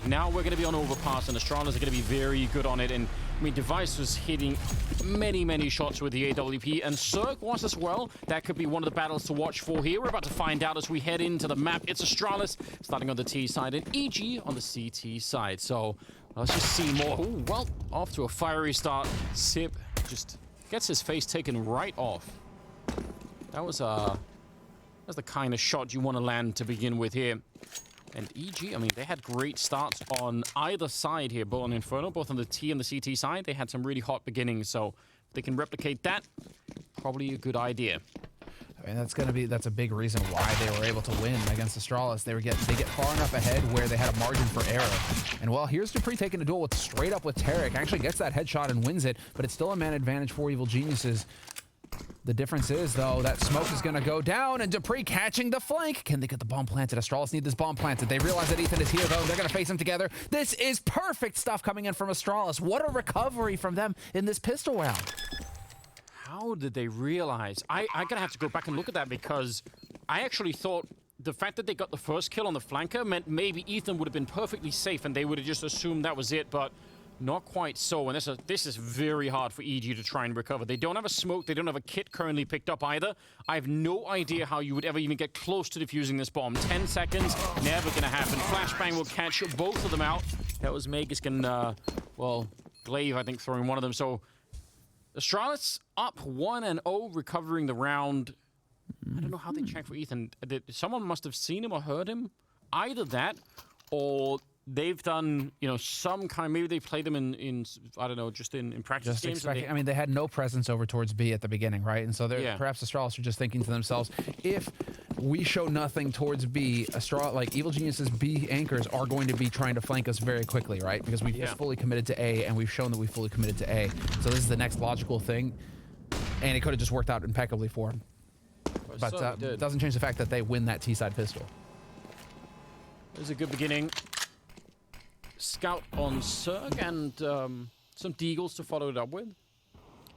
Now we're going to be on Overpass, and Astralis are going to be very good on it. And I mean, Device was hitting many shots with the AWP, and Cirque was as well. That could be one of the battles to watch for here. We're about to find out as we head into the map. It's Astralis starting on the T side and EG on the CT side. So let's just see more. Ooh, well, off to a fiery start. Sip just gets his face taken right off. That was that's the kind of shot you want to land to begin with here. And EG, I mean, they had great starts on either side here, both on Inferno, both on the T and the CT side. They had some really hot beginnings, so if they can replicate that, probably a good idea. I mean, that's a big reason why they were able to win against Astralis. They get far enough ahead where they had a margin for error. And well, here's Dupree taking a duel with straight up with Tarek. Actually gets that headshot and wins it, but it's still a man advantage for Evil Geniuses. The difference is, though, that smoke is going to go down, and Dupree catching the flank. Can they get the bomb planted? Astralis need this bomb planted. They realize that Ethan is here, though. They're going to face him together. This is perfect stuff coming in from Astralis. What a recovery from them in this pistol round. How did they realize? I'm going to have to go back and look at that, because I actually thought the fact that they got the first kill on the flanker meant maybe Ethan would have been perfectly safe, and they would have just assumed that was it, but not quite so, and this is very hard for EG to try and recover. They don't have a smoke, they don't have a kit currently picked up either. I have no idea how you would ever even get close to defusing this bomb. 10 seconds, never gonna happen. Flashbang will catch both of them out. That was Megiscan, well, Glaive, I think, throwing one of them. So, Astralis up 1-0, recovering the round. I don't know how they checked for Ethan. Someone must have seen him or heard him. Either that, or they've done, you know, some kind, maybe they played them in I don't know, just in practice games. I mean, they had no presence over towards B at the beginning, right? And so perhaps Astralis are just thinking to themselves, if we show nothing towards B, like Evil Genius's B anchors are going to be trying to flank us very quickly, right? Because we've just fully committed to A, and we've shown that we fully committed to A. So this is the next logical thing, and it could have just worked out impeccably for them. But it doesn't change the fact that they win that T-side pistol. It was a good beginning. Scout on Cirque and some Deagles to follow it up with.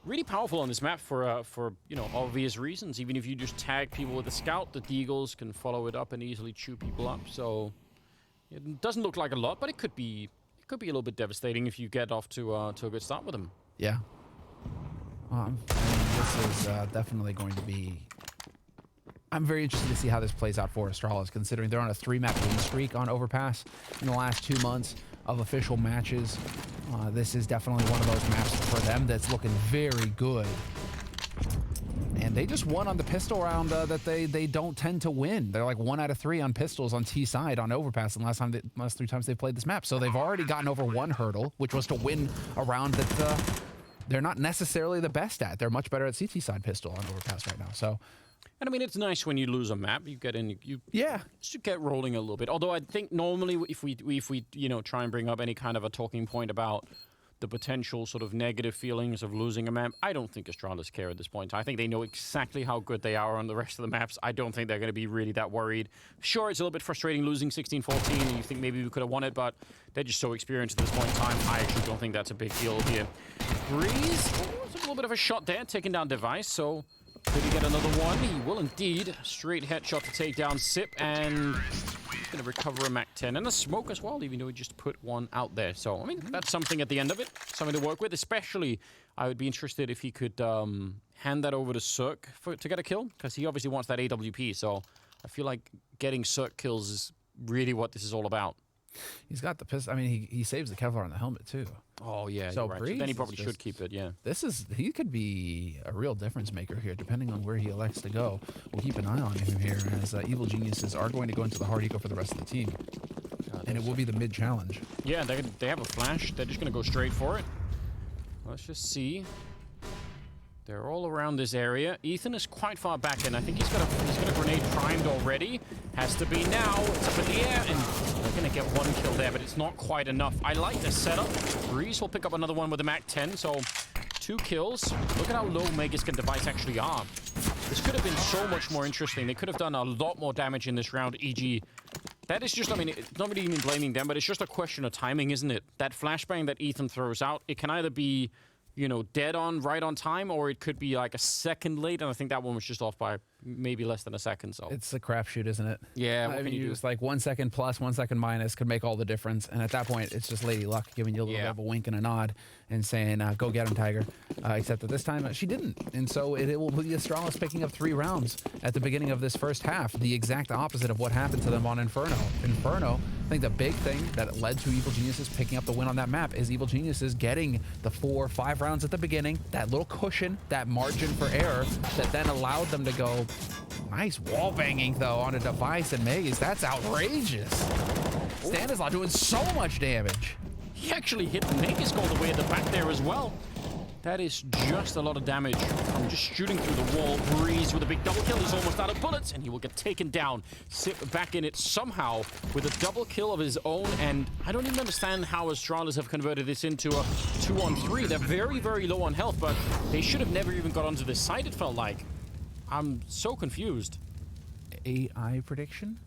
Really powerful on this map for you know, obvious reasons. Even if you just tag people with a Scout, the Deagles can follow it up and easily chew people up. So it doesn't look like a lot, but it could be a little bit devastating if you get off to a good start with them. Yeah. I mean, this is definitely going to be. I'm very interested to see how this plays out for Astralis, considering they're on a 3-map win streak on Overpass in the last 2 months of official matches. This is definitely one of those maps for them that's looking very good. And they just won on the pistol round that they don't tend to win. They're like 1 out of 3 on pistols on T side on Overpass the last 3 times they played this map. So they've already gotten over one hurdle, which was to win a round that they're not necessarily the best at. They're much better at CT side pistol on Overpass right now. So. And I mean, it's nice when you lose a map, you get in, you should get rolling a little bit. Although I think normally if we you know, try and bring up any kind of a talking point about the potential sort of negative feelings of losing a map, I don't think Astralis care at this point. I think they know exactly how good they are on the rest of the maps. I don't think they're going to be really that worried. Sure, it's a little bit frustrating losing 16-14, and you think maybe we could have won it, but they're just so experienced at this point in time. I actually don't think that's a big deal here. Breeze, it's a little bit of a shot there, taking down Device, so could he get another one? He will indeed. Straight headshot to take down Sip, and he's going to recover a MAC-10 and a smoke as well, even though he just put one out there. So, I mean, that's something at the end of it, something to work with. Especially, I would be interested if he could hand that over to Cirque to get a kill, because he obviously wants that AWP. So, I feel like getting Cirque kills is really what this is all about. He's got the pistol. I mean, he saves the Kevlar on the helmet, too. Oh, yeah, so right. So then he probably should keep it, yeah. He could be a real difference maker here, depending on where he elects to go. We'll keep an eye on him here, as Evil Geniuses are going to go into the hard eco for the rest of the team. And it will be the mid-challenge. Yeah, they have a flash. They're just going to go straight for it. Let's just see. They're all around this area. Ethan is quite far back in. I think he's got a grenade primed already. Has to be now. It's up in the air, and they're going to get one kill there, but it's not quite enough. I like the setup. Breeze will pick up another one with the MAC-10, so 2 kills. Look at how low Megiscan Device actually are. This could have been so much more interesting. They could have done a lot more damage in this round, e.g. That is just, I mean, it's not really even blaming them, but it's just a question of timing, isn't it? That flashbang that Ethan throws out, it can either be you know, dead on, right on time, or it could be like a second late, and I think that one was just off by maybe less than a second. So it's a crapshoot, isn't it? Yeah, what I can mean, you do? it's like 1 second plus, 1 second minus could make all the difference. And at that point, it's just Lady Luck giving you a little bit of a wink and a nod and saying, "Go get him, Tiger." Except that this time she didn't, and so it will be Astralis picking up 3 rounds at the beginning of this first half. The exact opposite of what happened to them on Inferno. Inferno, I think the big thing that led to Evil Geniuses picking up the win on that map is Evil Geniuses getting the 4 or 5 rounds at the beginning, that little cushion, that margin for error that then allowed them to go. Nice wall banging though on a device and Maze. That's outrageous. Stanislaw doing so much damage. He actually hit Magus all the way at the back there as well. That is just a lot of damage from just shooting through the wall. Breeze with a big double kill. He's almost out of bullets, and he will get taken down. Sip back in it somehow with a double kill of his own, and I don't even understand how Astralis have converted this into a 2-on-3. They're very, very low on health, but they should have never even got onto this side, it felt like. I'm so confused. AI prediction?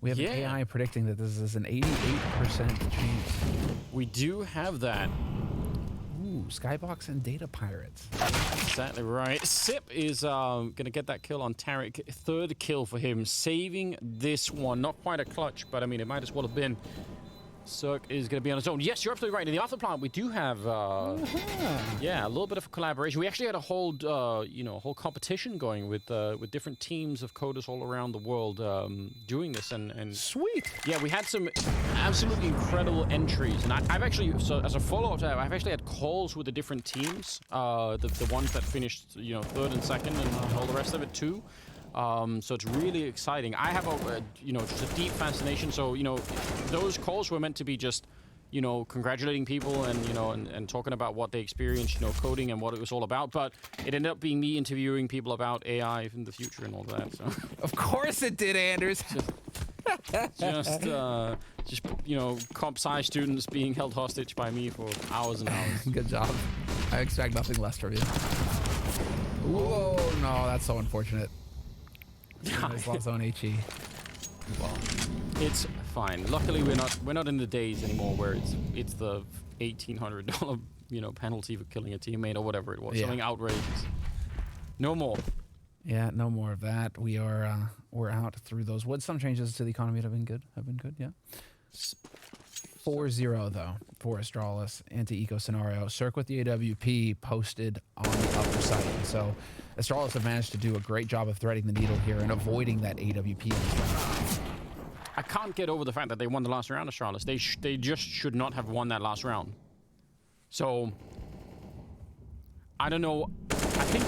We have an AI predicting that this is an 88% chance. We do have that. Ooh, Skybox and Data Pirates. Exactly right. Sip is going to get that kill on Tarek. 3rd kill for him, saving this one. Not quite a clutch, but I mean, it might as well have been. Cirque is going to be on his own. Yes, you're absolutely right. In the Afterplant, we do have, yeah, a little bit of a collaboration. We actually had a whole, you know, whole competition going with different teams of coders all around the world doing this. And sweet. Yeah, we had some absolutely incredible entries. And I've actually, so as a follow-up to that, I've actually had calls with the different teams, the ones that finished, you know, 3rd and 2nd and all the rest of it too. So it's really exciting. I have a, you know, just a deep fascination. So, you know, those calls were meant to be just, you know, congratulating people and, you know, and talking about what they experienced, you know, coding and what it was all about. But it ended up being me interviewing people about AI in the future and all that. So of course it did, Anders. just you know, comp sci students being held hostage by me for hours and hours. Good job. I expect nothing less from you. Whoa, no, that's so unfortunate. He's lost on HE. Well, it's fine. Luckily, we're not in the days anymore where it's the $1,800 you know, penalty for killing a teammate or whatever it was. Something outrageous. No more. Yeah, no more of that. We're out through those woods. Some changes to the economy have been good. Yeah. 4-0 though for Astralis anti-eco scenario. Cirque with the AWP posted on the upper side. So Astralis have managed to do a great job of threading the needle here and avoiding that AWP. I can't get over the fact that they won the last round, Astralis. They just should not have won that last round. So I don't know. I think,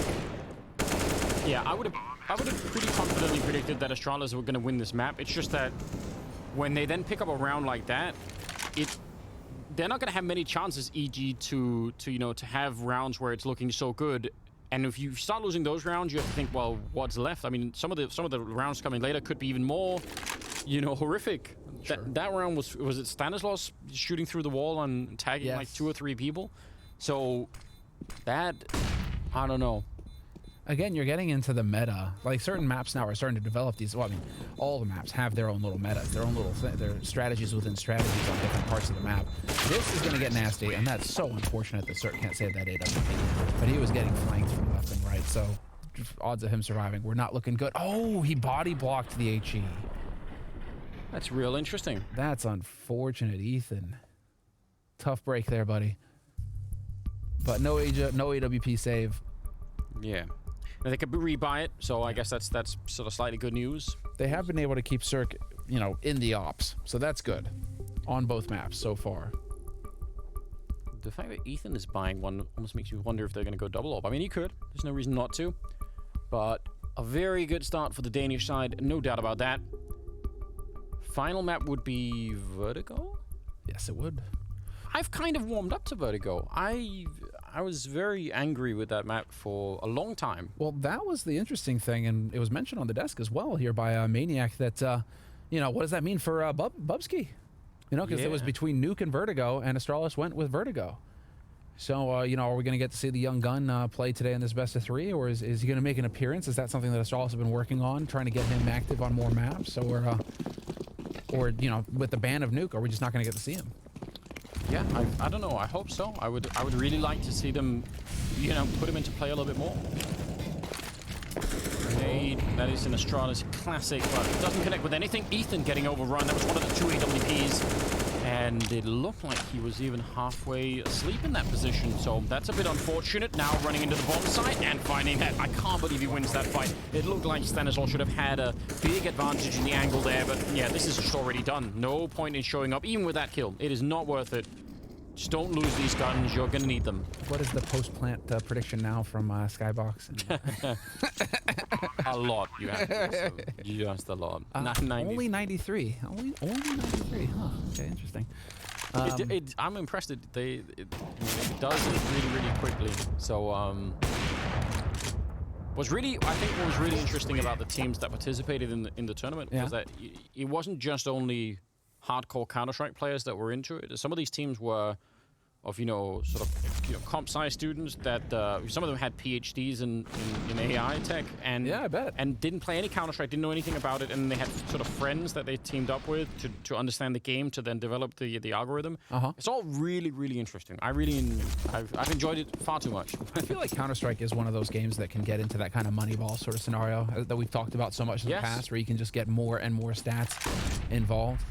yeah, I would have pretty confidently predicted that Astralis were going to win this map. It's just that when they then pick up a round like that, they're not going to have many chances, e.g. to you know, to have rounds where it's looking so good. And if you start losing those rounds, you have to think, well, what's left? I mean, some of the rounds coming later could be even more, you know, horrific. Sure. That round was it Stanislaus shooting through the wall and tagging like 2 or 3 people? So that, I don't know. Again, you're getting into the meta. Like, certain maps now are starting to develop these. Well, I mean, all the maps have their own little metas, their own little their strategies within strategies on different parts of the map. This is going to get nasty, and that's so unfortunate that Cirque can't save that AWP. But he was getting flanked from left and right, so odds of him surviving were not looking good. Oh, he body blocked the HE. That's real interesting. That's unfortunate, Ethan. Tough break there, buddy. But no AWP save. Yeah. They could rebuy it, so I guess that's sort of slightly good news. They have been able to keep Cirque, you know, in the ops, so that's good on both maps so far. The fact that Ethan is buying one almost makes you wonder if they're going to go double op. I mean, he could. There's no reason not to. But a very good start for the Danish side, no doubt about that. Final map would be Vertigo? Yes, it would. I've kind of warmed up to Vertigo. I was very angry with that map for a long time. Well, that was the interesting thing, and it was mentioned on the desk as well here by Maniac that, you know, what does that mean for Bubsky? You know, because it was between Nuke and Vertigo, and Astralis went with Vertigo. So, you know, are we going to get to see the young gun play today in this best of 3, or is he going to make an appearance? Is that something that Astralis have been working on, trying to get him active on more maps? Or you know, with the ban of Nuke, are we just not going to get to see him? Yeah, I don't know. I hope so. I would really like to see them, you know, put him into play a little bit more. Grenade, that is an Astralis classic, but it doesn't connect with anything. Ethan getting overrun. That was one of the 2 AWPs, and it looked like he was even halfway asleep in that position. So that's a bit unfortunate. Now running into the bomb site and finding that. I can't believe he wins that fight. It looked like Stanisław should have had a big advantage in the angle there, but yeah, this is just already done. No point in showing up, even with that kill. It is not worth it. Just don't lose these guns. You're going to need them. What is the post-plant prediction now from Skybox? A lot, you have to say. Just a lot. Only 93. Only 93. Huh. Okay, interesting. I'm impressed that it does it really, really quickly. So, I think what was really interesting about the teams that participated in the tournament was that it wasn't just only hardcore Counter-Strike players that were into it. Some of these teams were of, you know, sort of, you know, comp sci students that some of them had PhDs in AI tech, and yeah, I bet, and didn't play any Counter-Strike, didn't know anything about it, and they had sort of friends that they teamed up with to understand the game, to then develop the algorithm. It's all really, really interesting. I've enjoyed it far too much. I feel like Counter-Strike is one of those games that can get into that kind of Moneyball sort of scenario that we've talked about so much in the past, where you can just get more and more stats involved.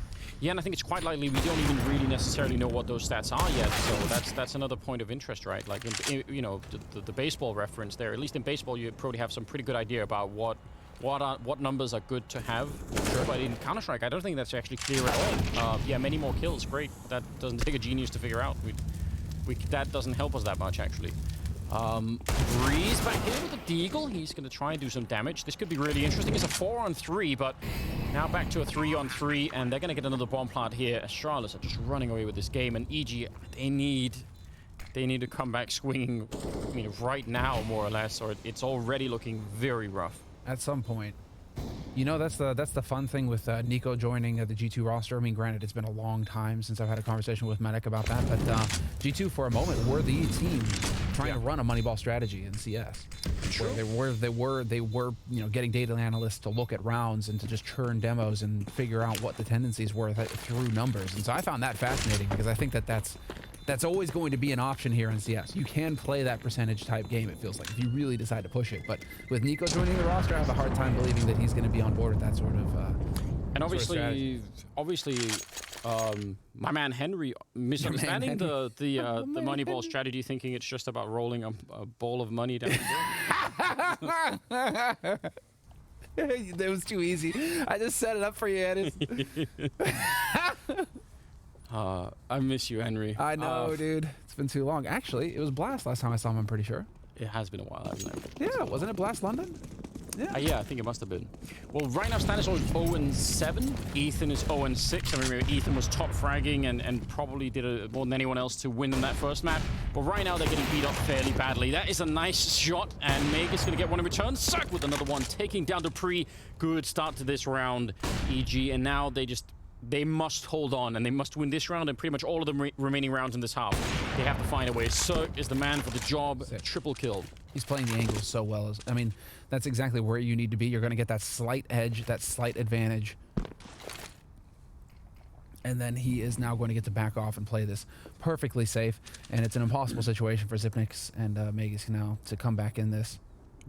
Yeah, and I think it's quite likely we don't even really necessarily know what those stats are yet. So that's another point of interest, right? Like, you know, the baseball reference there. At least in baseball, you probably have some pretty good idea about what numbers are good to have. Sure. But in Counter-Strike, I don't think that's actually clear at all. Yeah, many more kills, great. That doesn't take a genius to figure out. That doesn't help us that much, actually. Breeze back here with the Deagle. He's going to try and do some damage. This could be really interesting. It's a 4-on-3, but now back to a 3-on-3, and they're going to get another bomb plant here. Astralis are just running away with this game, and EG, they need to come back swinging, I mean, right now, more or less, or it's already looking very rough. At some point. You know, that's the fun thing with Nico joining the G2 roster. I mean, granted, it's been a long time since I've had a conversation with Medic about that, but G2 for a moment were the team trying to run a Moneyball strategy in CS. Sure. Where they were, you know, getting data analysts to look at rounds and to just churn demos and figure out what the tendencies were through numbers. And so I found that fascinating, because I think that's always going to be an option here in CS. You can play that percentage type game, it feels like, if you really decide to push it. But with Nico joining the roster, I have a hard time believing that he's going to be on board with that sort of and obviously, my man Henry misunderstanding the Moneyball strategy, thinking it's just about rolling a ball of money down the hill. That was too easy. I just set it up for you, Edis. I miss you, Henry. I know, dude. It's been too long. Actually, it was Blast last time I saw him, I'm pretty sure. It has been a while, hasn't it? Yeah, wasn't it Blast London? Yeah. Yeah, I think it must have been. Well, right now Stanisław is 0-7. Ethan is 0-6. I remember Ethan was top fragging and probably did more than anyone else to win in that first map. But right now they're getting beat up fairly badly. That is a nice shot, and Meg is going to get one in return. Suck with another one, taking down Dupree. Good start to this round, EG, and now they must hold on, and they must win this round and pretty much all of the remaining rounds in this half. They have to find a way. Cirque is the man for the job. Triple kill. He's playing the angles so well. I mean, that's exactly where you need to be. You're going to get that slight edge, that slight advantage. And then he is now going to get to back off and play this perfectly safe. And it's an impossible situation for Zipnix and Megis now to come back in this.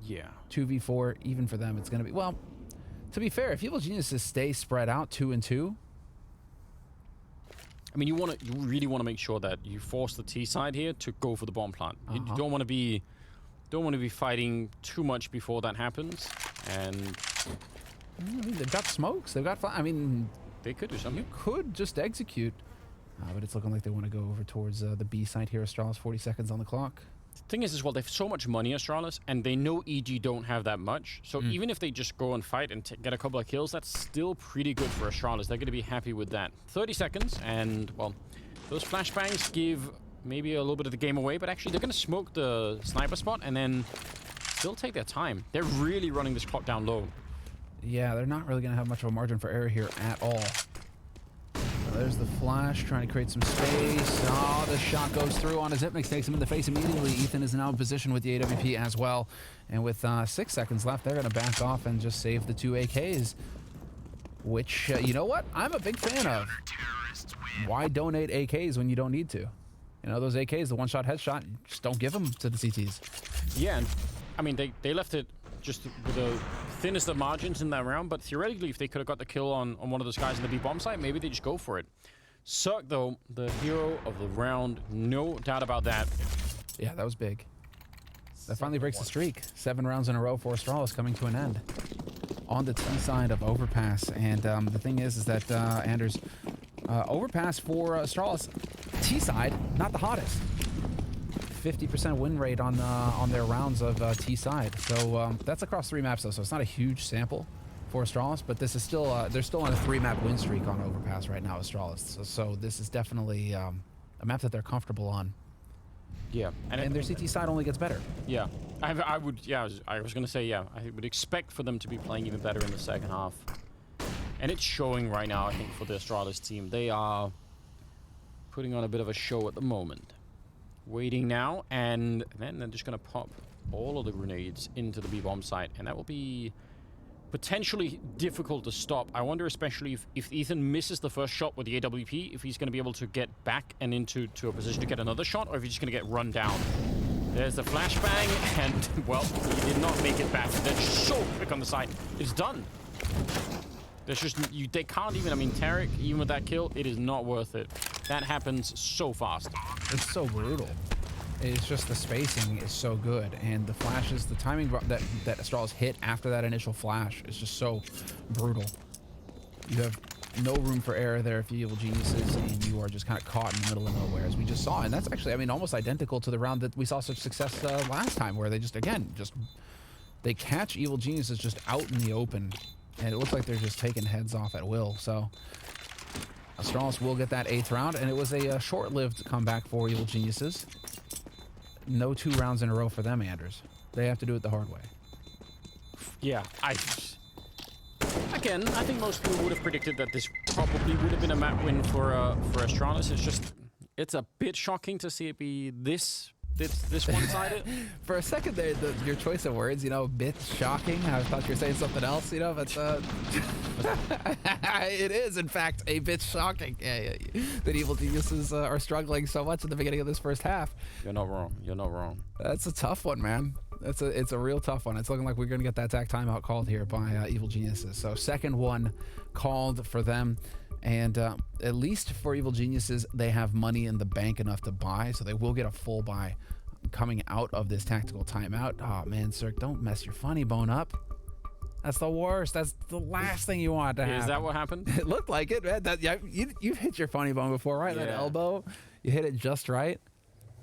Yeah. 2v4, even for them, it's going to be... Well, to be fair, if Evil Geniuses stay spread out 2-2... I mean, you really want to make sure that you force the T side here to go for the bomb plant. You don't want to be fighting too much before that happens. And I mean, they've got smokes. They've got. I mean, they could do something. You could just execute, but it's looking like they want to go over towards the B site here. Astralis, 40 seconds on the clock. The thing is, as well, they have so much money, Astralis, and they know EG don't have that much. So even if they just go and fight and get a couple of kills, that's still pretty good for Astralis. They're going to be happy with that. 30 seconds, and, well, those flashbangs give maybe a little bit of the game away, but actually they're going to smoke the sniper spot and then still take their time. They're really running this clock down low. Yeah, they're not really going to have much of a margin for error here at all. There's the flash, trying to create some space. Oh, the shot goes through on a Zipnix, takes him in the face immediately. Ethan is now in position with the AWP as well. And with 6 seconds left, they're going to back off and just save the 2 AKs. which, you know what? I'm a big fan of. Why donate AKs when you don't need to? You know, those AKs, the one-shot headshot, just don't give them to the CTs. Yeah, and I mean, they left it just with the thinnest of margins in that round, but theoretically, if they could have got the kill on one of those guys in the B-bomb site, maybe they just go for it. Cirque, though, the hero of the round, no doubt about that. Yeah, that was big. That finally breaks the streak. 7 rounds in a row for Astralis coming to an end. On the T side of Overpass, and the thing is that, Anders, Overpass for Astralis, T side, not the hottest. 50% win rate on their rounds of T side. So that's across 3 maps though, so it's not a huge sample for Astralis, but this is still they're still on a 3-map win streak on Overpass right now, Astralis. So this is definitely a map that they're comfortable on. Yeah, and their CT side only gets better. Yeah, I would. Yeah, I was gonna say, yeah, I would expect for them to be playing even better in the second half, and it's showing right now. I think for the Astralis team, they are putting on a bit of a show at the moment. Waiting now, and then they're just gonna pop all of the grenades into the B-bomb site, and that will be potentially difficult to stop. I wonder, especially if Ethan misses the first shot with the AWP, if he's going to be able to get back and into a position to get another shot, or if he's just going to get run down. There's the flashbang, and, well, he did not make it back. They're so quick on the side. It's done. There's just, they can't even, I mean, Tarek, even with that kill, it is not worth it. That happens so fast. It's so brutal. It's just the spacing is so good, and the flashes, the timing that Astralis hit after that initial flash is just so brutal. You have no room for error there if you Evil Geniuses, and you are just kind of caught in the middle of nowhere, as we just saw. And that's actually, I mean, almost identical to the round that we saw such success last time, where they just, again, they catch Evil Geniuses just out in the open, and it looks like they're just taking heads off at will. So Astralis will get that 8th round, and it was a short-lived comeback for Evil Geniuses. No 2 rounds in a row for them, Anders. They have to do it the hard way. Yeah, again, I think most people would have predicted that this probably would have been a map win for Astralis. It's a bit shocking to see it be this one-sided. For a second there, your choice of words, you know, bit shocking. I thought you were saying something else, you know, but it is, in fact, a bit shocking that Evil Geniuses are struggling so much at the beginning of this first half. You're not wrong. You're not wrong. That's a tough one, man. It's a real tough one. It's looking like we're going to get that TAC timeout called here by Evil Geniuses. So second one called for them. And at least for Evil Geniuses, they have money in the bank enough to buy, so they will get a full buy coming out of this tactical timeout. Oh, man, Cirque, don't mess your funny bone up. That's the worst. That's the last thing you want to happen. Is that what happened? It looked like it, man. You've hit your funny bone before, right? Yeah. That elbow, you hit it just right.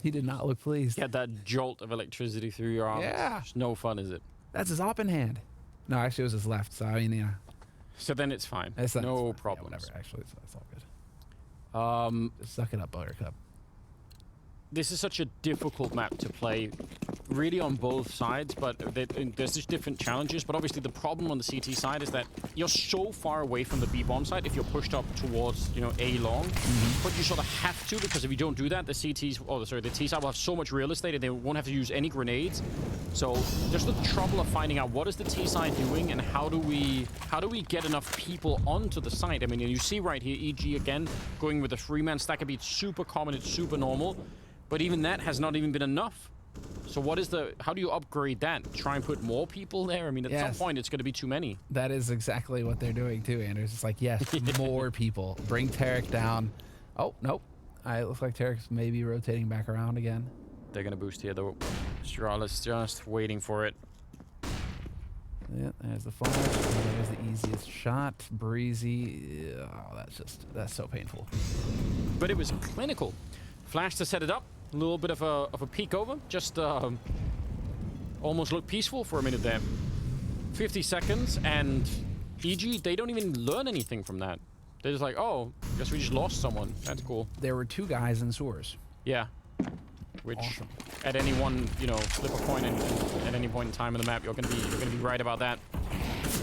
He did not look pleased. Get that jolt of electricity through your arms. Yeah. It's no fun, is it? That's his open hand. No, actually, it was his left. So, I mean, yeah. So then it's fine. No problems. Yeah, whatever. Actually, that's all good. Just suck it up, Buttercup. This is such a difficult map to play, really on both sides, but there's just different challenges. But obviously the problem on the CT side is that you're so far away from the B-bomb side if you're pushed up towards, you know, A long. But you sort of have to, because if you don't do that, the T side will have so much real estate and they won't have to use any grenades. So there's the trouble of finding out what is the T side doing and how do we get enough people onto the site. I mean, you see right here, EG again going with a 3-man stack. It's super common, it's super normal. But even that has not even been enough. So how do you upgrade that? Try and put more people there? I mean, at some point, it's going to be too many. That is exactly what they're doing too, Anders. It's like, yes, more people. Bring Tarek down. Oh, nope. It looks like Tarek's maybe rotating back around again. They're going to boost here, though. Astralis just waiting for it. Yeah, there's the flash. There's the easiest shot. Breezy. Oh, that's so painful. But it was clinical. Flash to set it up. A little bit of a peek over. Just almost looked peaceful for a minute there. 50 seconds, and EG, they don't even learn anything from that. They're just like, oh, guess we just lost someone. That's cool. There were 2 guys in sewers. Yeah. Which, awesome. At any one, you know, flip a coin at any point in time in the map, you're gonna be right about that.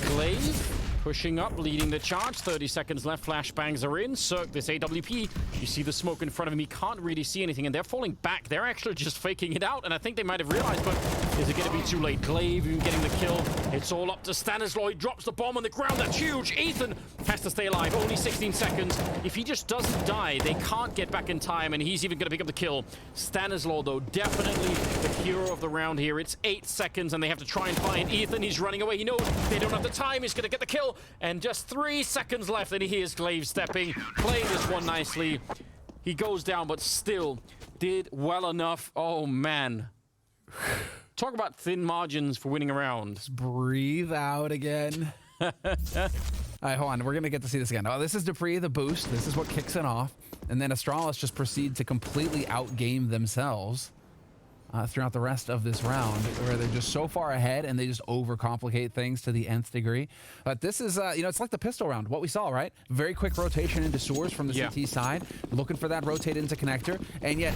Glaive Pushing up, leading the charge. 30 seconds left. Flashbangs are in. Cirque, this AWP. You see the smoke in front of him. He can't really see anything, and they're falling back. They're actually just faking it out, and I think they might have realized, but is it going to be too late? Glaive even getting the kill. It's all up to Stanislaw. He drops the bomb on the ground. That's huge. Ethan has to stay alive. Only 16 seconds. If he just doesn't die, they can't get back in time, and he's even going to pick up the kill. Stanislaw, though, definitely the hero of the round here. It's 8 seconds, and they have to try and find Ethan. He's running away. He knows they don't have the time. He's going to get the kill. And just 3 seconds left, and he hears Glaive stepping, playing this one nicely. He goes down, but still did well enough. Oh, man. Talk about thin margins for winning a round. Just breathe out again. All right, hold on. We're going to get to see this again. Oh, this is Dupree, the boost. This is what kicks it off. And then Astralis just proceed to completely outgame themselves throughout the rest of this round, where they're just so far ahead and they just overcomplicate things to the nth degree. But this is, you know, it's like the pistol round, what we saw, right? Very quick rotation into sewers from the CT side, looking for that rotate into connector, and yet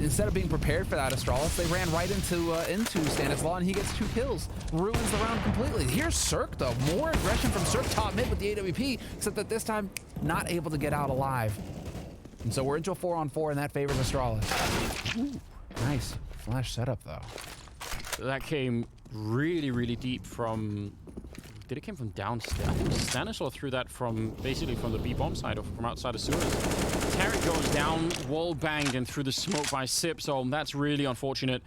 instead of being prepared for that, Astralis, they ran right into Stanislaw, and he gets 2 kills, ruins the round completely. Here's Cirque, though. More aggression from Cirque top mid with the AWP, except that this time not able to get out alive. And so we're into a 4-on-4, and that favors Astralis. Ooh, nice. Flash setup, though. That came really, really deep from... Did it came from downstairs? I think Stanislaw threw that from basically from the B-bomb side or from outside of sewers. Tarek goes down, wall banged and through the smoke by Sip, so that's really unfortunate.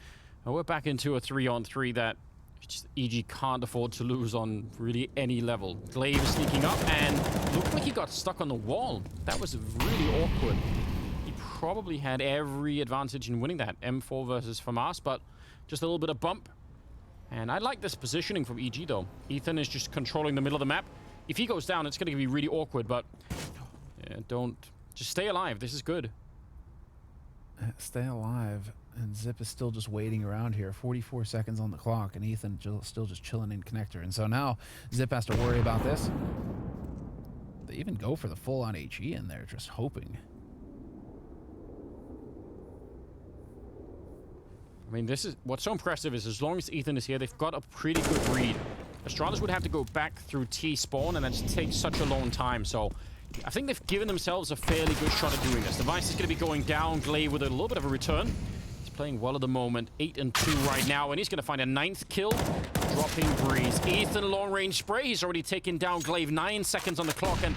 And we're back into a 3-on-3 that just EG can't afford to lose on really any level. Glaive sneaking up and looked like he got stuck on the wall. That was really awkward. Probably had every advantage in winning that M4 versus FAMAS, but just a little bit of bump. And I like this positioning from EG, though. Ethan is just controlling the middle of the map. If he goes down, it's going to be really awkward, but don't... Just stay alive. This is good. Stay alive. And Zip is still just waiting around here. 44 seconds on the clock, and Ethan still just chilling in connector. And so now Zip has to worry about this. They even go for the full-on HE in there, just hoping. I mean, this is what's so impressive is as long as Ethan is here, they've got a pretty good read. Astralis would have to go back through T-spawn, and that just takes such a long time. So I think they've given themselves a fairly good shot at doing this. The Vice is going to be going down. Glaive with a little bit of a return. He's playing well at the moment. 8-2 right now, and he's going to find a 9th kill. Dropping Breeze. Ethan long-range spray. He's already taken down Glaive. 9 seconds on the clock, and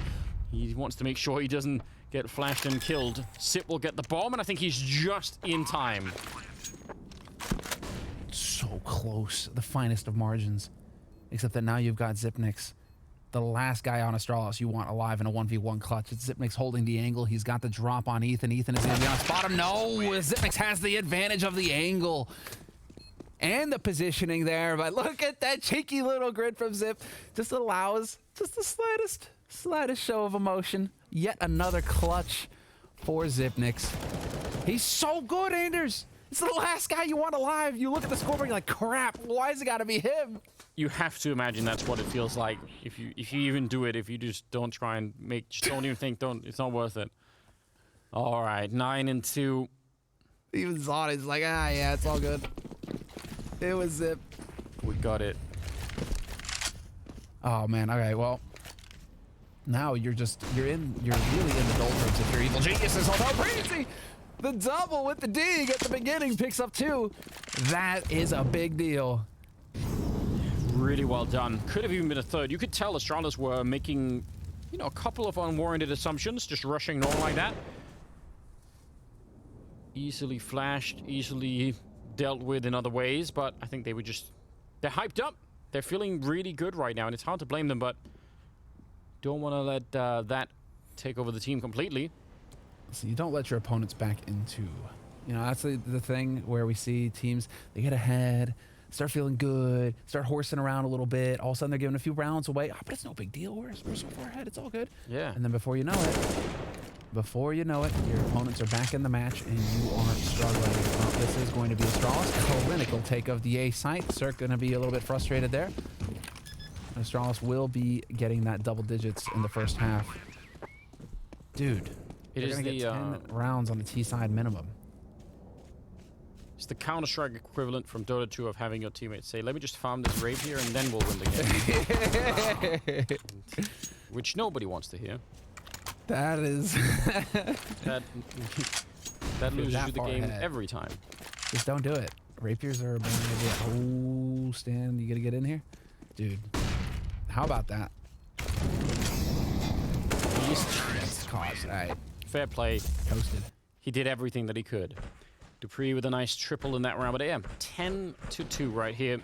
he wants to make sure he doesn't get flashed and killed. Sip will get the bomb, and I think he's just in time. So close, the finest of margins, except that now you've got Zipnix, the last guy on Astralis you want alive in a 1v1 clutch. It's Zipnix holding the angle. He's got the drop on Ethan. Ethan is going to be on spot him. No, Zipnix has the advantage of the angle and the positioning there, but look at that cheeky little grid from Zip. Just allows just the slightest show of emotion. Yet another clutch for Zipnix. He's so good, Anders. It's the last guy you want alive. You look at the scoreboard, you're like, crap, why has it got to be him? You have to imagine that's what it feels like if you even do it, if you just don't try and don't even think, it's not worth it. All right, 9-2. Even Zod is like, yeah, it's all good. It was Zip. We got it. Oh, man, okay, well. Now you're really in the doldrums if you're evil geniuses, although Breezy, the double with the dig at the beginning picks up 2. That is a big deal. Really well done. Could have even been a 3rd. You could tell Astralis were making, a couple of unwarranted assumptions, just rushing normal like that. Easily flashed, easily dealt with in other ways, but I think they're hyped up. They're feeling really good right now, and it's hard to blame them, but don't want to let that take over the team completely. So you don't let your opponents back into, that's the thing where we see teams, they get ahead, start feeling good, start horsing around a little bit. All of a sudden they're giving a few rounds away. Oh, but it's no big deal. We're so far ahead. It's all good. Yeah. And then before you know it, your opponents are back in the match and you are struggling. This is going to be Astralis. Clinical take of the A site. Cirque going to be a little bit frustrated there. Astralis will be getting that double digits in the first half. Dude. They're going to get 10 rounds on the T side minimum. It's the Counter-Strike equivalent from Dota 2 of having your teammates say, let me just farm this raid here and then we'll win the game. Which nobody wants to hear. That is... that loses you the game every time. Just don't do it. Rapiers are a bad idea. Oh, Stan, you gotta get in here? Dude, how about that? That's caught. All right. Fair play. Toasted. He did everything that he could. Dupree with a nice triple in that round. But yeah, 10-2 right here.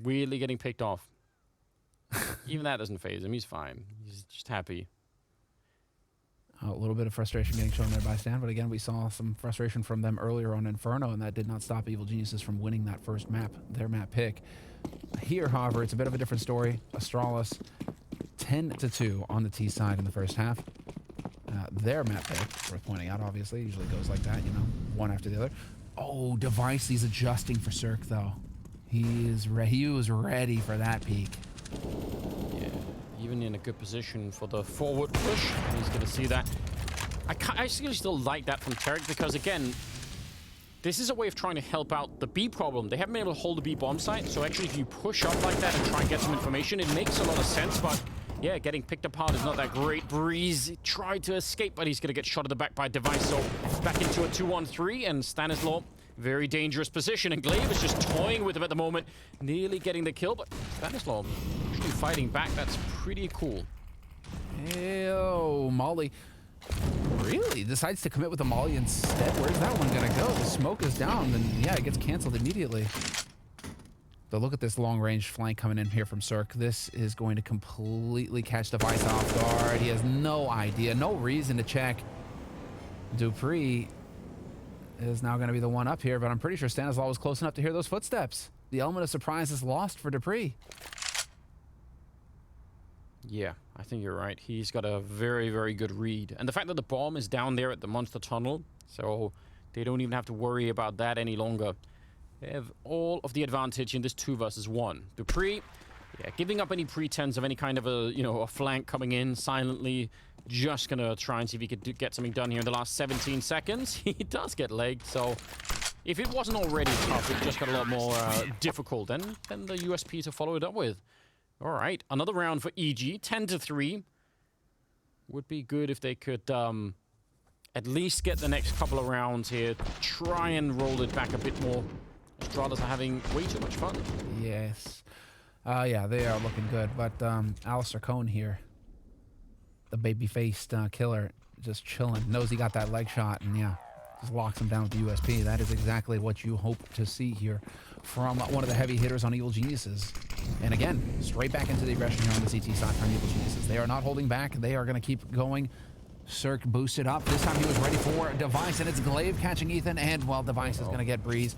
Weirdly getting picked off. Even that doesn't faze him. He's fine. He's just happy. A little bit of frustration getting shown there by Stan, but again, we saw some frustration from them earlier on Inferno, and that did not stop Evil Geniuses from winning that first map, their map pick. Here, however, it's a bit of a different story. Astralis, 10-2 on the T side in the first half. Their map pick, worth pointing out, obviously, usually goes like that, you know, one after the other. Oh, Device, he's adjusting for Cirque, though. He was ready for that peak. Yeah, even in a good position for the forward push. He's going to see that. I still like that from Tarek because, again, this is a way of trying to help out the B problem. They haven't been able to hold the B bomb site, so actually if you push up like that and try and get some information, it makes a lot of sense, but yeah, getting picked apart is not that great. Breeze he tried to escape, but he's going to get shot at the back by Device, so back into a 2-on-3, and Stanislaw, very dangerous position, and Glaive is just toying with him at the moment, nearly getting the kill, but Stanislaw actually fighting back. That's pretty cool. Ew, Molly really decides to commit with a Molly instead. Where's that one gonna go? The smoke is down, and yeah, it gets canceled immediately. So look at this long-range flank coming in here from Cirque. This is going to completely catch Device off guard. He has no idea, no reason to check. Dupree is now going to be the one up here, but I'm pretty sure Stanislaw was close enough to hear those footsteps. The element of surprise is lost for Dupree. Yeah, I think you're right. He's got a very, very good read. And the fact that the bomb is down there at the monster tunnel, so they don't even have to worry about that any longer. They have all of the advantage in this 2 versus 1. Dupree, yeah, giving up any pretense of any kind of a flank coming in silently. Just gonna try and see if he could get something done here in the last 17 seconds. He does get legged, so if it wasn't already tough, it just got a lot more difficult. And the USP to follow it up with. All right, another round for EG, 10-3. Would be good if they could at least get the next couple of rounds here. Try and roll it back a bit more. Astralis are having way too much fun. Yes. Yeah, they are looking good. But Alistair Cohn here, the baby-faced killer, just chilling. Knows he got that leg shot, and yeah, just locks him down with the USP. That is exactly what you hope to see here from one of the heavy hitters on Evil Geniuses. And again, straight back into the aggression here on the CT side from Evil Geniuses. They are not holding back. They are going to keep going. Cirque boosted up. This time he was ready for Device, and it's Glaive catching Ethan, and, well, Device is going to get Breeze.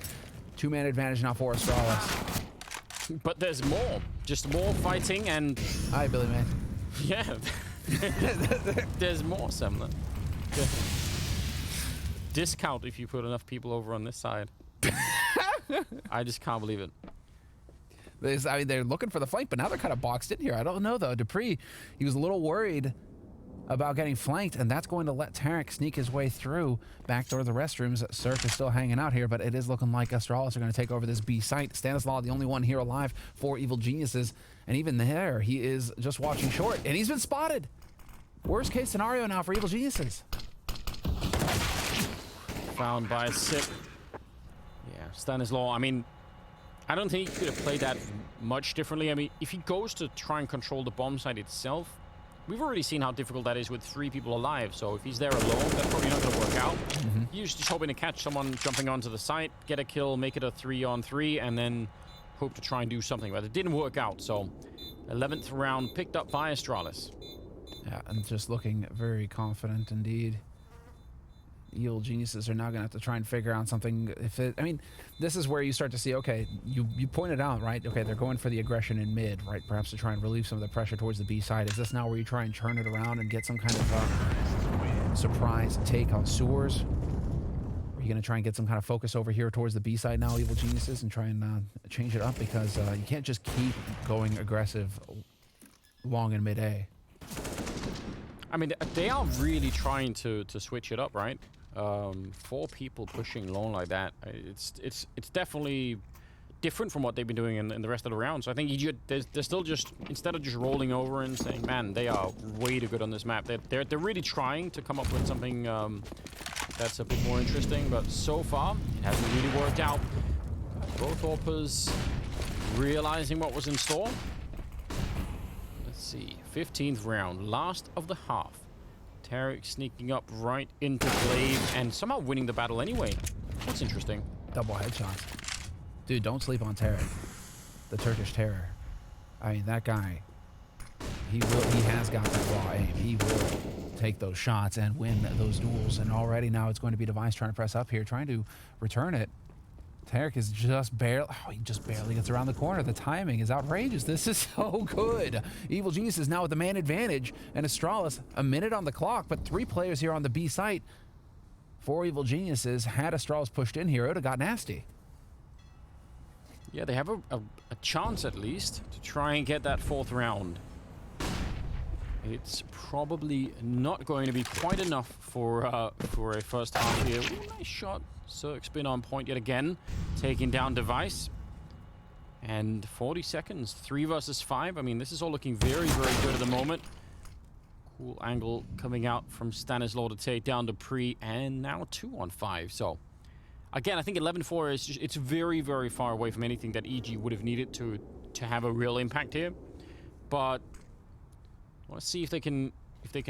2-man advantage now for Astralis. But there's more. Just more fighting, and... Hi, Billy Man. Yeah. There's more, Semler. Discount if you put enough people over on this side. I just can't believe it. I mean, they're looking for the flank, but now they're kind of boxed in here. I don't know, though. Dupree, he was a little worried about getting flanked, and that's going to let Tarek sneak his way through back door of the restrooms. Cirque is still hanging out here, but it is looking like Astralis are going to take over this B site. Stanislaw, the only one here alive for Evil Geniuses, and even there, he is just watching short, and he's been spotted. Worst case scenario now for Evil Geniuses. Found by Sip. Yeah, Stanislaw, I mean, I don't think he could have played that much differently. I mean, if he goes to try and control the bomb site itself, we've already seen how difficult that is with 3 people alive. So if he's there alone, that's probably not going to work out. He's just hoping to catch someone jumping onto the site, get a kill, make it a 3-on-3, and then hope to try and do something. But it didn't work out. So 11th round picked up by Astralis. Yeah, and just looking very confident indeed. Evil Geniuses are now going to have to try and figure out something. I mean, this is where you start to see, okay, you pointed out, right? Okay, they're going for the aggression in mid, right? Perhaps to try and relieve some of the pressure towards the B side. Is this now where you try and turn it around and get some kind of surprise take on sewers? Are you going to try and get some kind of focus over here towards the B side now, Evil Geniuses, and try and change it up? Because you can't just keep going aggressive long in mid A. I mean, they are really trying to switch it up, right? 4 people pushing long like that, it's definitely different from what they've been doing in the rest of the round. So I think they're still just, instead of just rolling over and saying, man, they are way too good on this map, they're really trying to come up with something that's a bit more interesting. But so far, it hasn't really worked out. Both Orpas realizing what was in store. Let's see, 15th round, last of the half. Tarek sneaking up right into Glaive and somehow winning the battle anyway. That's interesting. Double headshots. Dude, don't sleep on Tarek. The Turkish Terror. I mean, that guy, he has got that raw aim. He will take those shots and win those duels. And already now it's going to be Device trying to press up here, trying to return it. Tarek is just barely, he just barely gets around the corner. The timing is outrageous. This is so good. Evil Genius is now with the man advantage, and Astralis, a minute on the clock, but 3 players here on the B site. 4 Evil Geniuses. Had Astralis pushed in here, it would have got nasty. Yeah, they have a chance at least to try and get that 4th round. It's probably not going to be quite enough for a first half here. Ooh, nice shot. Cirque spin on point yet again, taking down Device. And 40 seconds, 3 versus 5. I mean, this is all looking very, very good at the moment. Cool angle coming out from Stanislaw to take down Dupree, and now 2 on 5. So, again, I think 11-4 is just, it's very, very far away from anything that EG would have needed to have a real impact here. But let's see if they can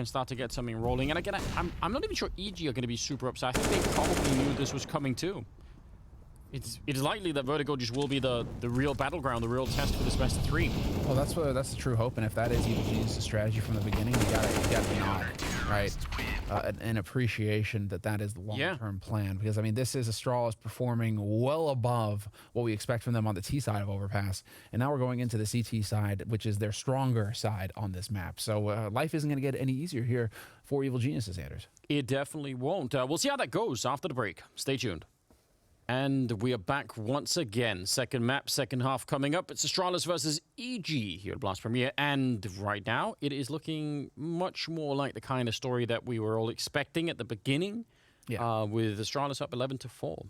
start to get something rolling. And again, I'm not even sure EG are going to be super upset. I think they probably knew this was coming too. It's likely that Vertigo just will be the real battleground, the real test for this best of 3. Well, that's the true hope, and if that is Evil Genius' strategy from the beginning, you gotta nod, right? An appreciation that is the long-term plan, because I mean, this is Astralis performing well above what we expect from them on the T side of Overpass, and now we're going into the CT side, which is their stronger side on this map. So life isn't going to get any easier here for Evil Geniuses, Anders. It definitely won't. We'll see how that goes after the break. Stay tuned. And we are back once again. Second map, second half coming up. It's Astralis versus EG here at Blast Premier. And right now, it is looking much more like the kind of story that we were all expecting at the beginning. Yeah. With Astralis up 11-4.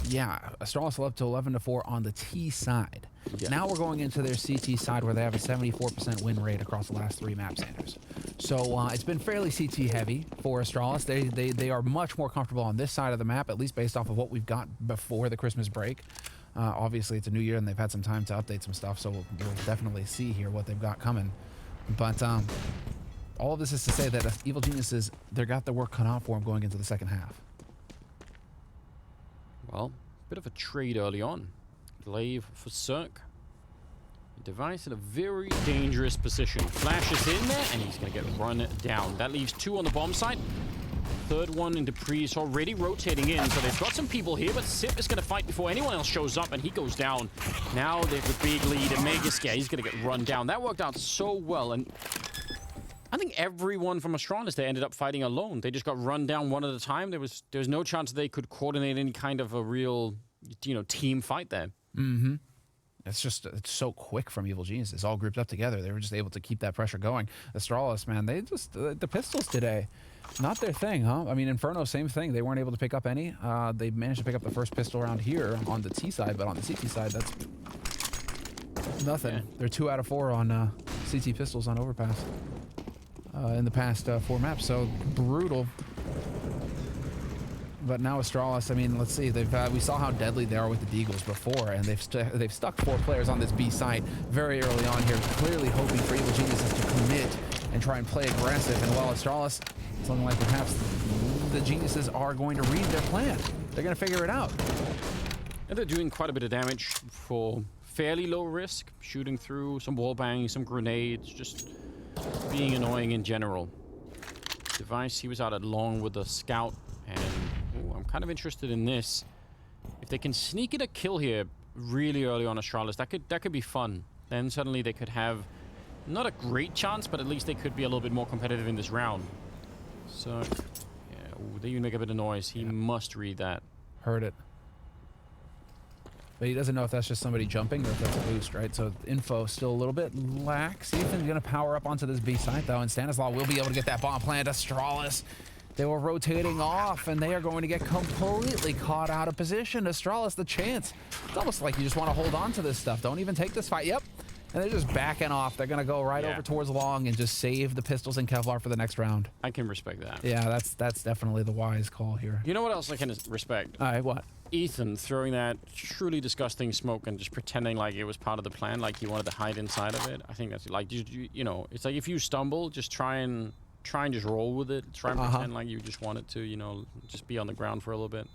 Yeah, Astralis up to 11-4 on the T side. Yeah. Now we're going into their CT side where they have a 74% win rate across the last 3 maps, Anders. So it's been fairly CT heavy for Astralis. They are much more comfortable on this side of the map, at least based off of what we've got before the Christmas break. Obviously, it's a new year and they've had some time to update some stuff, so we'll definitely see here what they've got coming. But all of this is to say that Evil Geniuses, they got the work cut out for them going into the second half. Well, bit of a trade early on. Glaive for Cirque. Device in a very dangerous position. Flashes in there, and he's going to get run down. That leaves 2 on the bomb site. Third one in Dupree is already rotating in, so they've got some people here, but Sip is going to fight before anyone else shows up, and he goes down. Now they have a big lead, and Megascare, he's going to get run down. That worked out so well, and I think everyone from Astralis, they ended up fighting alone. They just got run down one at a time. There was no chance they could coordinate any kind of a real, team fight there. Mm-hmm. It's so quick from Evil Geniuses, all grouped up together. They were just able to keep that pressure going. Astralis, man, they just, the pistols today, not their thing, huh? I mean, Inferno, same thing. They weren't able to pick up any. They managed to pick up the first pistol around here on the T side, but on the CT side, that's nothing. Yeah. They're 2 out of 4 on CT pistols on Overpass in the past 4 maps, so brutal. But now Astralis, I mean, let's see. We saw how deadly they are with the Deagles before, and they've stuck 4 players on this B site very early on here, clearly hoping for Evil Geniuses to commit and try and play aggressive. And while Astralis, it's looking like perhaps the Geniuses are going to read their plan. They're going to figure it out. And they're doing quite a bit of damage for fairly low risk, shooting through some wall bangs, some grenades, just being annoying in general. Device, he was out at long with the scout, and I'm kind of interested in this. If they can sneak in a kill here really early on Astralis, that could be fun. Then suddenly they could have not a great chance, but at least they could be a little bit more competitive in this round. So, yeah, they even make a bit of noise. He must read that. Heard it. But he doesn't know if that's just somebody jumping or if that's a boost, right? So info still a little bit lax. Ethan's going to power up onto this B site, though, and Stanislaw will be able to get that bomb plant. Astralis They were rotating off, and they are going to get completely caught out of position. Astralis, the chance. It's almost like you just want to hold on to this stuff. Don't even take this fight. Yep. And they're just backing off. They're going to go right over towards long and just save the pistols and Kevlar for the next round. I can respect that. Yeah, that's definitely the wise call here. You know what else I can respect? All right, what? Ethan throwing that truly disgusting smoke and just pretending like it was part of the plan, like he wanted to hide inside of it. I think that's like, you know, it's like if you stumble, just try and just roll with it. Try and pretend like you just wanted to, you know, just be on the ground for a little bit.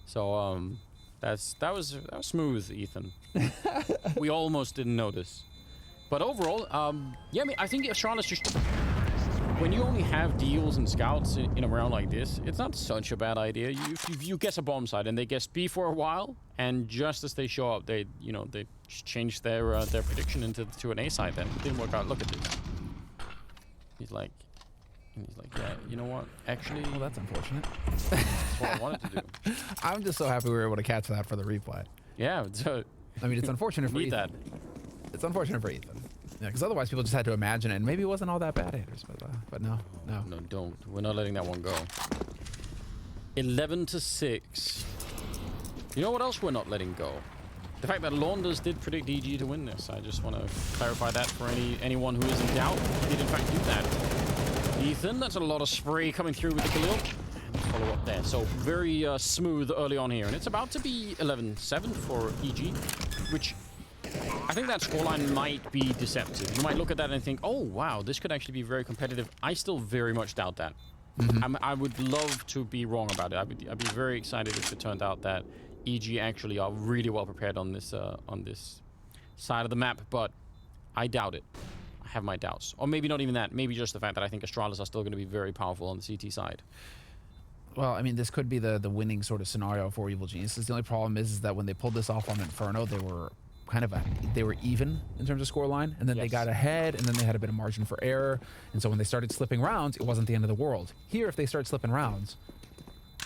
So that was smooth, Ethan. We almost didn't notice. But overall, yeah, I mean, I think Astralis just, when you only have deals and scouts in a round like this, it's not such a bad idea. You guess a bomb site and they guess B for a while, and just as they show up, they just change their prediction to an A site. Then it didn't work out. Look at this. He's like, yeah, you know what? Actually, well, that's unfortunate. That's what I wanted to do. I'm just so happy we were able to catch that for the replay. Yeah, I mean, it's unfortunate for Ethan. It's unfortunate for Ethan. Yeah, because otherwise people just had to imagine it, and maybe it wasn't all that bad, Anders. But no. No, don't. We're not letting that one go. 11-6. You know what else we're not letting go? The fact that Launders did predict EG to win this. I just want to clarify that for anyone who is in doubt. He did in fact do that. Ethan, that's a lot of spray coming through with the Khalil. And follow up there. So very smooth early on here. And it's about to be 11-7 for EG, which I think that scoreline might be deceptive. You might look at that and think, oh, wow, this could actually be very competitive. I still very much doubt that. I would love to be wrong about it. I'd be very excited if it turned out that EG actually are really well prepared on this side of the map, but I doubt it. I have my doubts. Or maybe not even that. Maybe just the fact that I think Astralis are still going to be very powerful on the CT side. Well, I mean, this could be the winning sort of scenario for Evil Geniuses. The only problem is that when they pulled this off on Inferno, they were they were even in terms of scoreline, and then they got ahead, and then they had a bit of margin for error. And so when they started slipping rounds, it wasn't the end of the world. Here, if they start slipping rounds,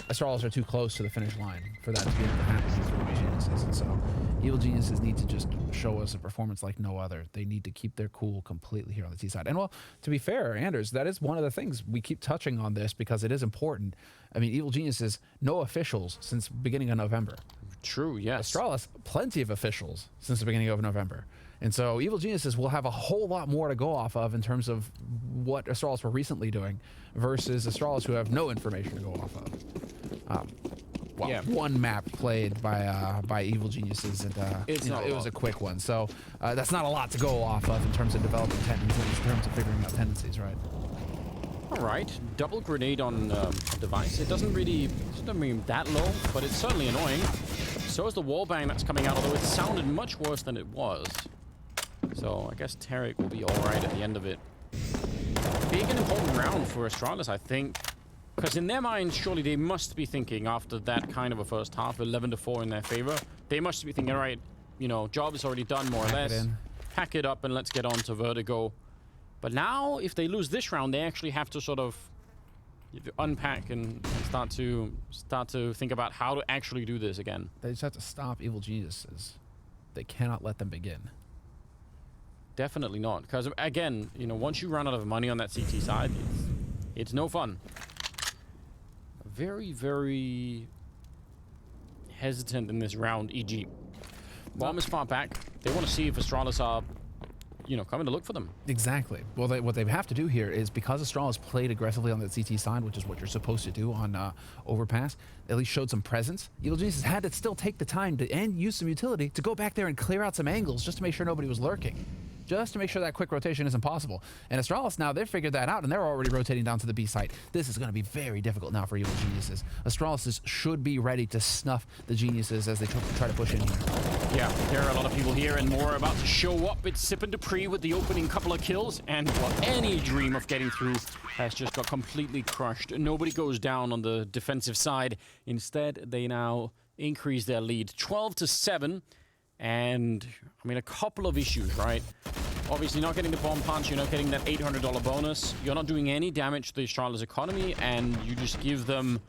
Astralis are too close to the finish line for that to be able to happen for Evil Geniuses. And so Evil Geniuses need to just show us a performance like no other. They need to keep their cool completely here on the T side. And well, to be fair, Anders, that is one of the things we keep touching on this because it is important. I mean, Evil Geniuses, no officials since beginning of November. True, yes. Astralis, plenty of officials since the beginning of November. And so Evil Geniuses will have a whole lot more to go off of in terms of what Astralis were recently doing versus Astralis who have no information to go off of. One map played by Evil Geniuses, and it was a quick one. So that's not a lot to go off of in terms of developing tendencies, in terms of figuring out tendencies, right? All right, double grenade on a device. It doesn't mean that low, but it's certainly annoying. So is the wall bang that's coming out, although it sounded much worse than it was. So I guess Tarek will be all right at the end of it. Big and important round for Astralis, I think. Because in their minds, surely they must be thinking after that kind of a first half, 11-4 in their favor, they must be thinking, all right, you know, job is already done more or less. Pack it up and let's get on to Vertigo. But now, if they lose this round, they actually have to sort of unpack and start to think about how to actually do this again. They just have to stop Evil Geniuses. They cannot let them begin. Definitely not. Because, again, you know, once you run out of money on that CT side, it's no fun. Very, very hesitant in this round, EG. Bomb is far back. They want to see if Astralis are, you know, coming to look for them. Exactly. Well, what they have to do here is, because Astralis played aggressively on the CT side, which is what you're supposed to do on Overpass, at least showed some presence. Evil Geniuses had to still take the time to and use some utility to go back there and clear out some angles just to make sure nobody was lurking. Just to make sure that quick rotation isn't possible. And Astralis now, they've figured that out, and they're already rotating down to the B site. This is going to be very difficult now for Evil Geniuses. Astralis should be ready to snuff the Geniuses as they try to push in here. Yeah, there are a lot of people here, and more about to show up. It's Sip and Dupree with the opening couple of kills, and well, any dream of getting through has just got completely crushed. Nobody goes down on the defensive side. Instead, they now increase their lead 12-7. And, I mean, a couple of issues, right? Obviously, not getting the bomb punch, you're not getting that $800 bonus. You're not doing any damage to the Astralis economy, and you just give them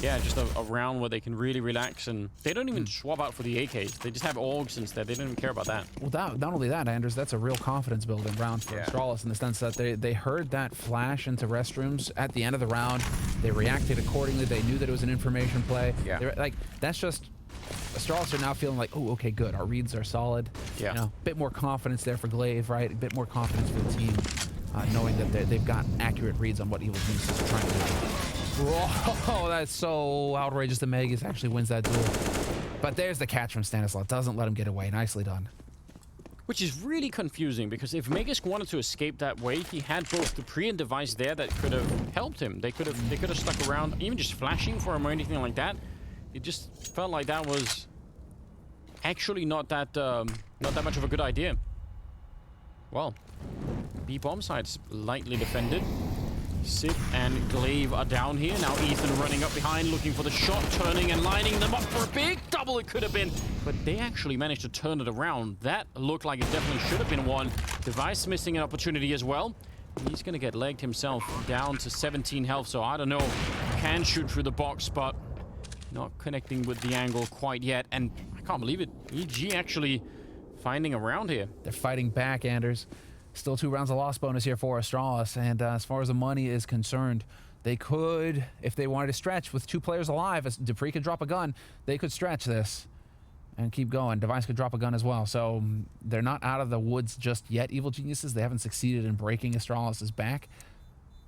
Yeah, just a round where they can really relax, and they don't even swap out for the AKs. They just have AUGs instead. They don't even care about that. Well, not only that, Anders, that's a real confidence building round for Astralis in the sense that they heard that flash into restrooms at the end of the round. They reacted accordingly. They knew that it was an information play. Yeah. Like, that's just... Astralis are now feeling like, oh, okay, good. Our reads are solid. Yeah. You know, a bit more confidence there for Glaive, right? A bit more confidence for the team, knowing that they've got accurate reads on what Evil Geniuses are trying to do. Whoa, that's so outrageous that Magus actually wins that duel. But there's the catch from Stanislav. Doesn't let him get away. Nicely done. Which is really confusing, because if Magus wanted to escape that way, he had both Dupree and Device there that could have helped him. They could have stuck around, even just flashing for him or anything like that. It just felt like that was actually not that much of a good idea. Well, B bomb site's lightly defended. Sid and Glaive are down here. Now Ethan running up behind, looking for the shot, turning and lining them up for a big double it could have been. But they actually managed to turn it around. That looked like it definitely should have been one. Device missing an opportunity as well. He's going to get legged himself down to 17 health, so I don't know. Can shoot through the box, but not connecting with the angle quite yet. And I can't believe it. EG actually finding a round here. They're fighting back, Anders. Still 2 rounds of loss bonus here for Astralis, and as far as the money is concerned, they could, if they wanted to stretch with 2 players alive, as Dupree could drop a gun, they could stretch this and keep going. Device could drop a gun as well, so they're not out of the woods just yet, Evil Geniuses. They haven't succeeded in breaking Astralis' back,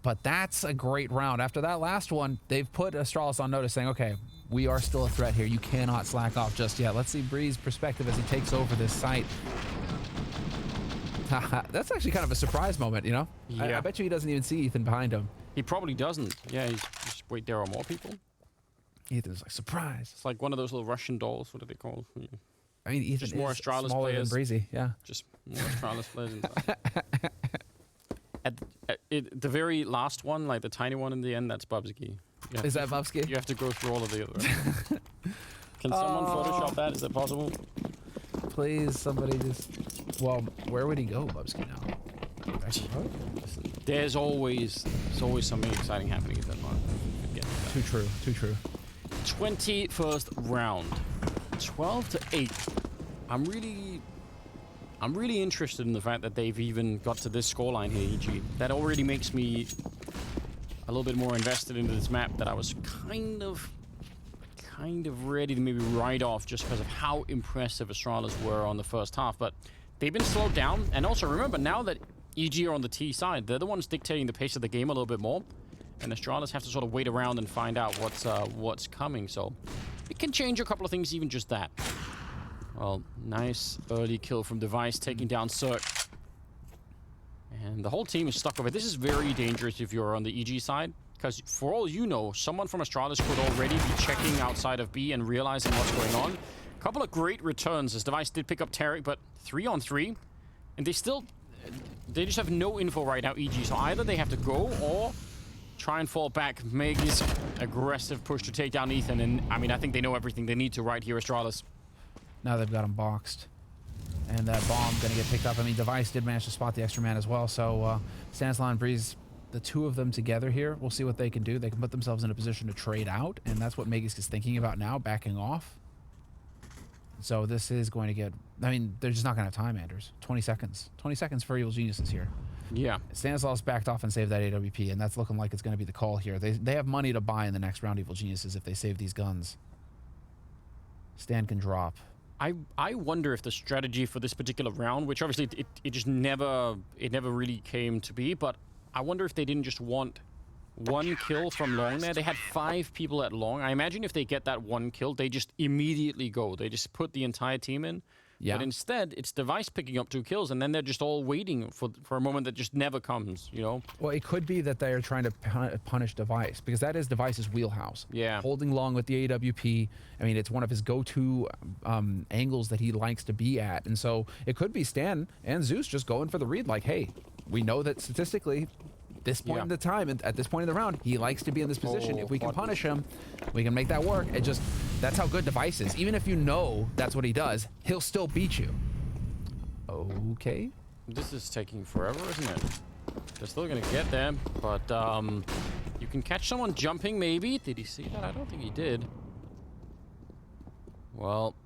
but that's a great round. After that last one, they've put Astralis on notice, saying, okay, we are still a threat here. You cannot slack off just yet. Let's see Bree's perspective as he takes over this site. That's actually kind of a surprise moment, you know? Yeah. I bet you he doesn't even see Ethan behind him. He probably doesn't. Yeah, he's just, wait, there are more people? Ethan's like, surprise. It's like one of those little Russian dolls. What are they called? I mean, Ethan just more is Astralis smaller players. than Breezy, yeah. Just more Astralis players. At the very last one, like the tiny one in the end, that's Bubsky. Is that Bubsky? You have to go through all of the other. Can someone Photoshop that? Is that possible? Please, somebody just... Well, where would he go, Bubsky, now? There's always something exciting happening at that moment. Too true, too true. 21st round. 12-8. I'm really interested in the fact that they've even got to this scoreline here, EG. That already makes me a little bit more invested into this map that I was kind of ready to maybe write off just because of how impressive Astralis were on the first half. But they've been slowed down. And also remember, now that EG are on the T side, they're the ones dictating the pace of the game a little bit more. And Astralis have to sort of wait around and find out what's coming. So it can change a couple of things, even just that. Well, nice early kill from Device, taking down Cirque. And the whole team is stuck over. This is very dangerous if you're on the EG side. Because for all you know, someone from Astralis could already be checking outside of B and realizing what's going on. A couple of great returns as Device did pick up Tarek, but 3-on-3. And they just have no info right now, EG. So either they have to go or try and fall back, make this aggressive push to take down Ethan. And I mean, I think they know everything they need to right here, Astralis. Now they've got him boxed. And that bomb going to get picked up. I mean, Device did manage to spot the extra man as well. So Stanislav and Breeze, the 2 of them together here, we'll see what they can do. They can put themselves in a position to trade out. And that's what Magus is thinking about now, backing off. So this is going to get... I mean, they're just not going to have time, Anders. 20 seconds. 20 seconds for Evil Geniuses here. Yeah. Stanislav's backed off and saved that AWP, and that's looking like it's going to be the call here. They have money to buy in the next round, Evil Geniuses, if they save these guns. Stan can drop. I wonder if the strategy for this particular round, which obviously it just never really came to be, but I wonder if they didn't just want 1 kill from long there. They had 5 people at long. I imagine if they get that 1 kill, they just immediately go. They just put the entire team in. Yeah. But instead, it's Device picking up 2 kills, and then they're just all waiting for a moment that just never comes, you know? Well, it could be that they are trying to punish Device, because that is Device's wheelhouse. Yeah. Holding long with the AWP. I mean, it's one of his go-to angles that he likes to be at. And so it could be Stan and Zeus just going for the read, like, hey, we know that statistically, this point in the time, and at this point in the round, he likes to be in this position. If we can punish him, we can make that work. It just, that's how good Device is. Even if you know that's what he does, he'll still beat you. Okay. This is taking forever, isn't it? They're still gonna get there, but you can catch someone jumping, maybe. Did he see that? I don't think he did. Well,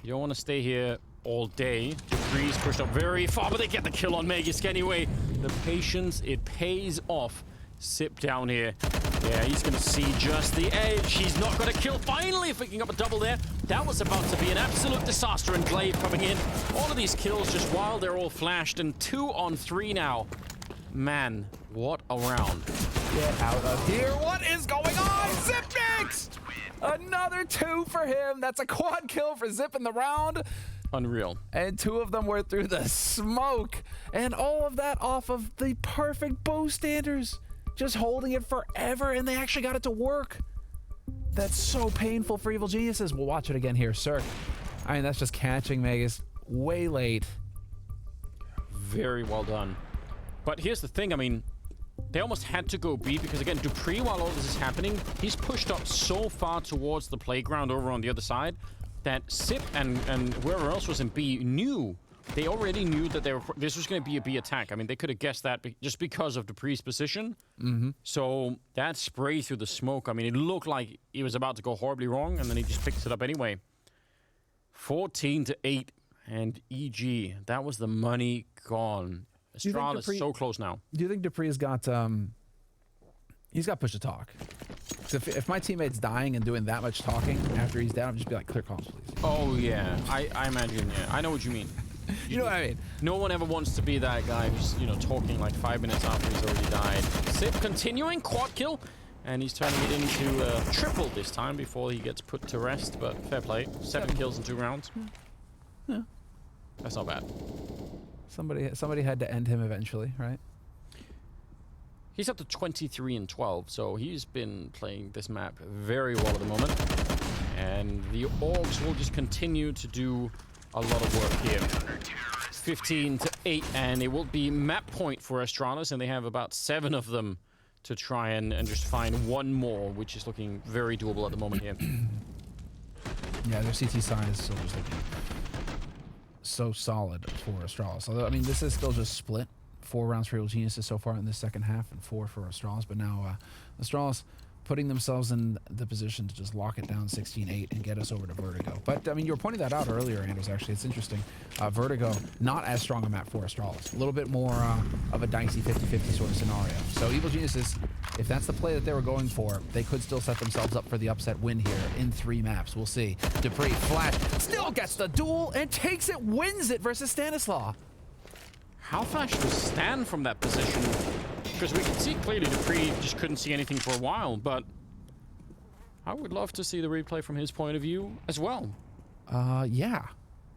you don't want to stay here all day. Dupree's pushed up very far, but they get the kill on Magisk anyway. The patience, it pays off. Sip down here. Yeah, he's going to see just the edge. He's not going to kill. Finally picking up a double there. That was about to be an absolute disaster, and Glaive coming in. All of these kills just while they're all flashed, and 2 on 3 now. Man, what a round. Get out of here. What is going on? Zip mixed! Another 2 for him. That's a quad kill for Zip in the round. Unreal. And 2 of them were through the smoke. And all of that off of the perfect bow standers. Just holding it forever, and they actually got it to work. That's so painful for Evil Geniuses. We'll watch it again here, sir. I mean, that's just catching Magus way late. Very well done. But here's the thing, I mean, they almost had to go B because, again, Dupree, while all this is happening, he's pushed up so far towards the playground over on the other side that Sip and whoever else was in B knew. They already knew that this was going to be a B attack. I mean, they could have guessed that just because of Dupree's position. So that spray through the smoke, I mean, it looked like he was about to go horribly wrong, and then he just picks it up anyway. 14-8, and EG, that was the money gone. Astralis is so close now. Do you think Dupree's got he's got push to talk? If my teammate's dying and doing that much talking after he's down, I'd just be like, clear calls, please. Oh yeah, I imagine. Yeah, I know what you mean. You know what I mean? No one ever wants to be that guy who's, you know, talking like 5 minutes after he's already died. Sip continuing, quad kill, and he's turning it into triple this time before he gets put to rest, but fair play. 7 kills in 2 rounds. Yeah. That's not bad. Somebody had to end him eventually, right? He's up to 23-12, so he's been playing this map very well at the moment. And the Orcs will just continue to do a lot of work here. 15-8, and it will be map point for Astralis, and they have about 7 of them to try and just find one more, which is looking very doable at the moment here. Yeah, their CT side is still just looking so solid for Astralis. Although, I mean, this is still just split. 4 rounds for Evil Geniuses so far in the second half, and 4 for Astralis. But now Astralis putting themselves in the position to just lock it down 16-8 and get us over to Vertigo. But, I mean, you were pointing that out earlier, Anders, actually. It's interesting. Vertigo, not as strong a map for Astralis. A little bit more of a dicey 50-50 sort of scenario. So Evil Geniuses, if that's the play that they were going for, they could still set themselves up for the upset win here in 3 maps. We'll see. Dupree, flash, still gets the duel and takes it, wins it versus Stanislaw. How fast was Stan from that position? Because we can see clearly Dupree just couldn't see anything for a while, but I would love to see the replay from his point of view as well. Yeah.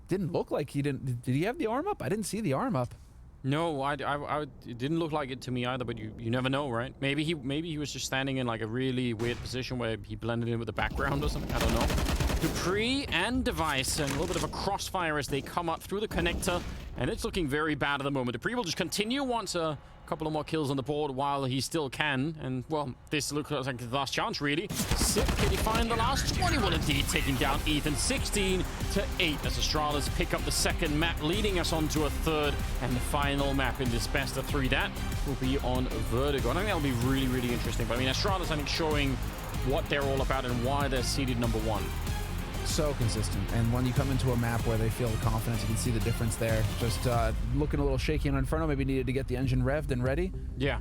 Didn't look like he didn't... Did he have the arm up? I didn't see the arm up. No, it didn't look like it to me either, but you never know, right? Maybe he was just standing in like a really weird position where he blended in with the background or something. I don't know. Dupree and Device, and a little bit of a crossfire as they come up through the connector, and it's looking very bad at the moment. Dupree will just continue, wants a couple of more kills on the board while he still can, and well, this looks like the last chance really. Sip, can he find the last 20? Well, indeed, taking down Ethan 16-8 as Astralis pick up the second map, leading us on to a third and the final map in this best of 3. That will be on Vertigo. And I think that'll be really, really interesting. But I mean, Astralis, I think, showing what they're all about and why they're seeded number 1. So consistent, and when you come into a map where they feel confidence, you can see the difference there. Just looking a little shaky on Inferno, maybe needed to get the engine revved and ready. Yeah.